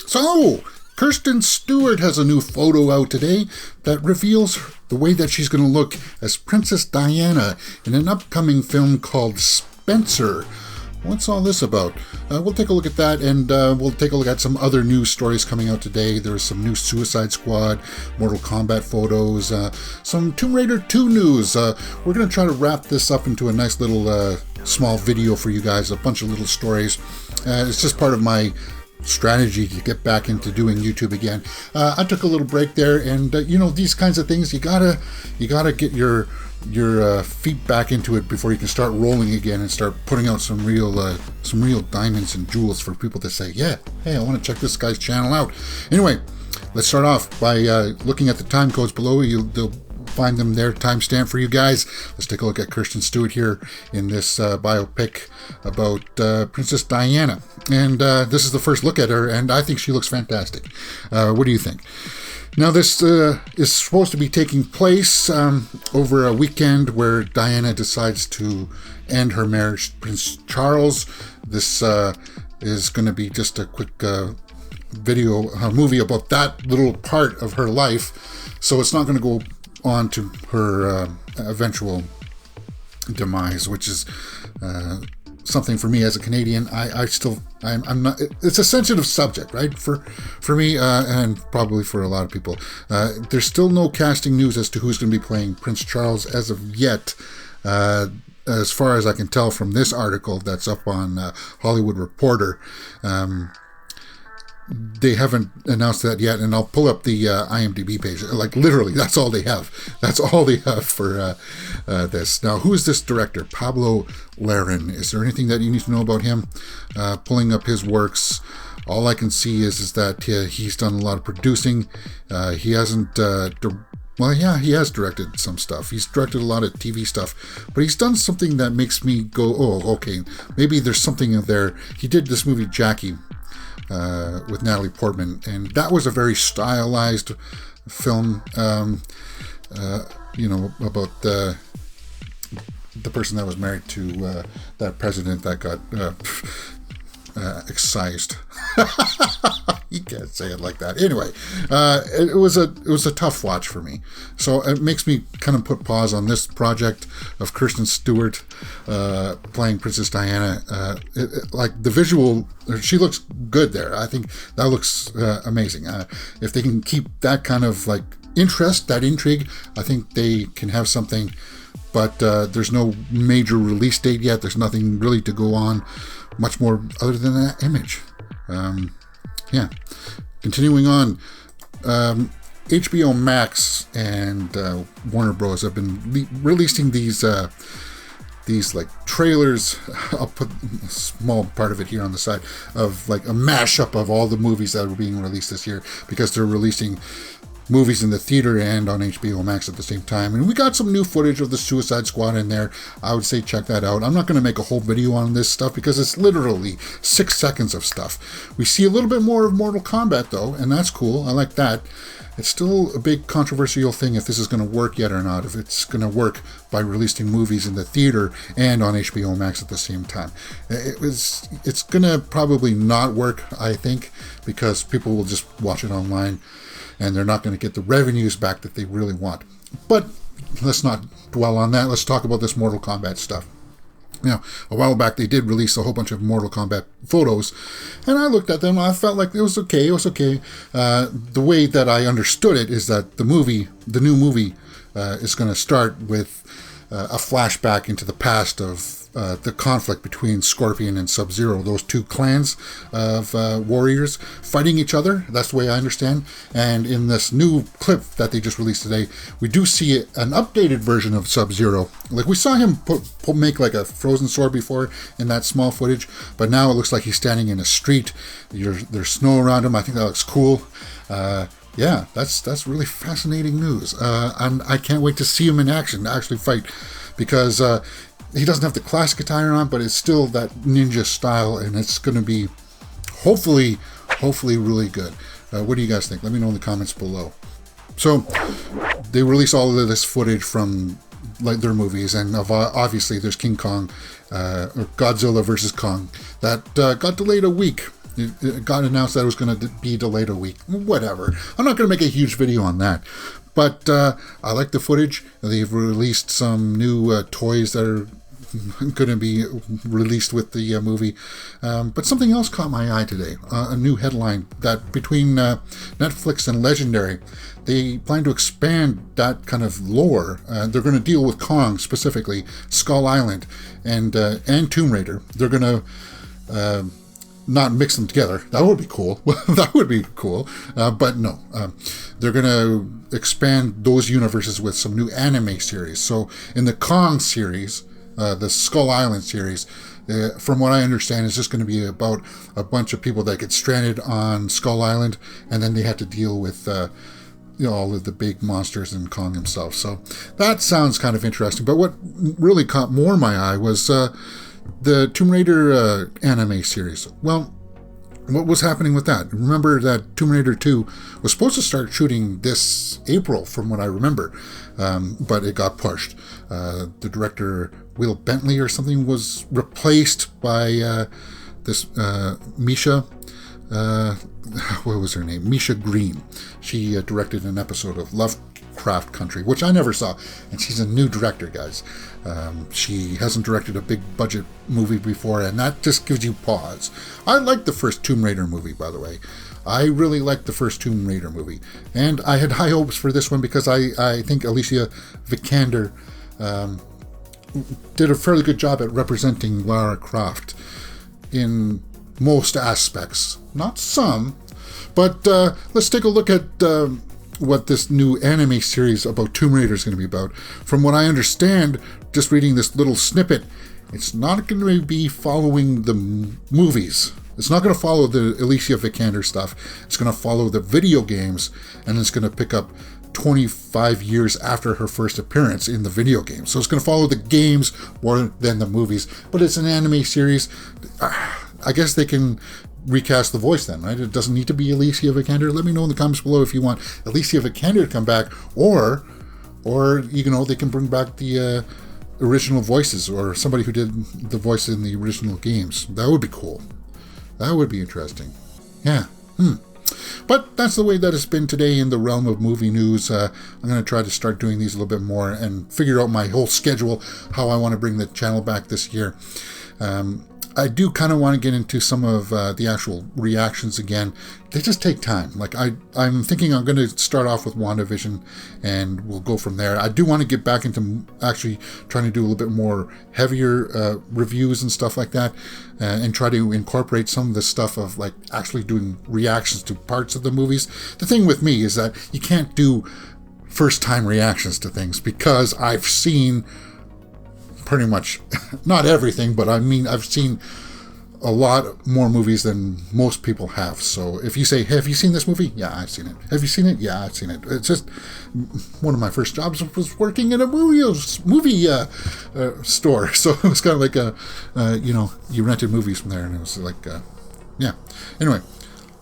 So, Kristen Stewart has a new photo out today that reveals the way that she's going to look as Princess Diana in an upcoming film called Spencer. What's all this about? We'll take a look at that, and we'll take a look at some other news stories coming out today. There's some new Suicide Squad, Mortal Kombat photos, some Tomb Raider 2 news. We're going to try to wrap this up into a nice little small video for you guys, a bunch of little stories. It's just part of my strategy to get back into doing YouTube again. I took a little break there, and these kinds of things, you gotta get your feet back into it before you can start rolling again and start putting out some real diamonds and jewels for people to say, yeah, hey, I want to check this guy's channel out. Anyway, let's start off by looking at the time codes below. They'll find them there, timestamp for you guys. Let's take a look at Kristen Stewart here in this biopic about Princess Diana. And this is the first look at her, and I think she looks fantastic. What do you think? Now, this is supposed to be taking place over a weekend where Diana decides to end her marriage to Prince Charles. This is going to be just a quick movie about that little part of her life. So it's not going to go on to her eventual demise, which is something for me as a Canadian. I'm not. It's a sensitive subject, right? For me, and probably for a lot of people. There's still no casting news as to who's going to be playing Prince Charles as of yet. As far as I can tell from this article that's up on Hollywood Reporter. They haven't announced that yet, and I'll pull up the IMDb page. Like, literally, that's all they have. That's all they have for this. Now, who is this director? Pablo Larraín. Is there anything that you need to know about him? Pulling up his works, all I can see is that he's done a lot of producing. He hasn't... he has directed some stuff. He's directed a lot of TV stuff, but he's done something that makes me go, oh, okay, maybe there's something in there. He did this movie, Jackie, with Natalie Portman, and that was a very stylized film, about the person that was married to that president that got excised. You can't say it like that. Anyway, it was a tough watch for me. So it makes me kind of put pause on this project of Kristen Stewart playing Princess Diana. Like the visual, she looks good there. I think that looks amazing. If they can keep that kind of like interest, that intrigue, I think they can have something. But there's no major release date yet. There's nothing really to go on much more other than that image. Continuing on, HBO Max and Warner Bros. Have been releasing these like trailers. I'll put a small part of it here on the side of like a mashup of all the movies that are being released this year, because they're releasing movies in the theater and on HBO Max at the same time. And we got some new footage of the Suicide Squad in there. I would say check that out. I'm not going to make a whole video on this stuff because it's literally 6 seconds of stuff. We see a little bit more of Mortal Kombat though, and that's cool. I like that. It's still a big controversial thing if this is going to work yet or not, if it's going to work by releasing movies in the theater and on HBO Max at the same time. It's going to probably not work, I think, because people will just watch it online and they're not going to get the revenues back that they really want. But let's not dwell on that. Let's talk about this Mortal Kombat stuff. Now, a while back, they did release a whole bunch of Mortal Kombat photos, and I looked at them, and I felt like it was okay. The way that I understood it is that the new movie, is going to start with a flashback into the past of the conflict between Scorpion and Sub-Zero, those two clans of warriors fighting each other. That's the way I understand. And in this new clip that they just released today, we do see an updated version of Sub-Zero. Like we saw him make like a frozen sword before in that small footage, but now it looks like he's standing in a street. There's snow around him. I think that looks cool. Yeah, that's really fascinating news. And I can't wait to see him in action, to actually fight, because he doesn't have the classic attire on, but it's still that ninja style, and it's going to be hopefully really good. What do you guys think? Let me know in the comments below. So they release all of this footage from like their movies, and obviously there's King Kong, or Godzilla versus Kong, that got delayed a week. It got announced that it was going to be delayed a week. Whatever. I'm not going to make a huge video on that. But I like the footage. They've released some new toys that are going to be released with the movie. But something else caught my eye today. A new headline that between Netflix and Legendary, they plan to expand that kind of lore. They're going to deal with Kong specifically, Skull Island, and Tomb Raider. They're going to not mix them together. That would be cool. That would be cool. But no. They're going to expand those universes with some new anime series. So in the Kong series, the Skull Island series, from what I understand, is just going to be about a bunch of people that get stranded on Skull Island, and then they have to deal with all of the big monsters and Kong himself. So that sounds kind of interesting. But what really caught more my eye was the Tomb Raider anime series. Well, what was happening with that? Remember that Tomb Raider 2 was supposed to start shooting this April, from what I remember, but it got pushed. The director, Will Bentley or something, was replaced by this Misha. What was her name? Misha Green. She directed an episode of Lovecraft Country, which I never saw, and she's a new director, guys. She hasn't directed a big budget movie before, and that just gives you pause. I liked the first Tomb Raider movie, by the way. I really liked the first Tomb Raider movie, and I had high hopes for this one because I think Alicia Vikander did a fairly good job at representing Lara Croft in most aspects. Not some, but let's take a look at what this new anime series about Tomb Raider is going to be about. From what I understand, just reading this little snippet, it's not going to be following the movies. It's not going to follow the Alicia Vikander stuff. It's going to follow the video games, and it's going to pick up 25 years after her first appearance in the video game. So it's going to follow the games more than the movies, but it's an anime series. I guess they can recast the voice then, right? It doesn't need to be Alicia Vikander. Let me know in the comments below if you want Alicia Vikander to come back, or they can bring back the original voices, or somebody who did the voice in the original games. That would be cool. That would be interesting. Yeah. But that's the way that it's been today in the realm of movie news. I'm going to try to start doing these a little bit more and figure out my whole schedule, how I want to bring the channel back this year. I do kind of want to get into some of the actual reactions again. They just take time. Like I'm thinking I'm going to start off with WandaVision, and we'll go from there. I do want to get back into actually trying to do a little bit more heavier reviews and stuff like that, and try to incorporate some of the stuff of like actually doing reactions to parts of the movies. The thing with me is that you can't do first-time reactions to things because I've seen pretty much, not everything, but I mean, I've seen a lot more movies than most people have. So if you say, hey, have you seen this movie? Yeah, I've seen it. Have you seen it? Yeah, I've seen it. It's just, one of my first jobs was working in a movie store. So it was kind of like, you rented movies from there, and it was like, yeah. Anyway,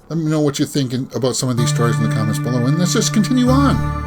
let me know what you're thinking about some of these stories in the comments below, and let's just continue on.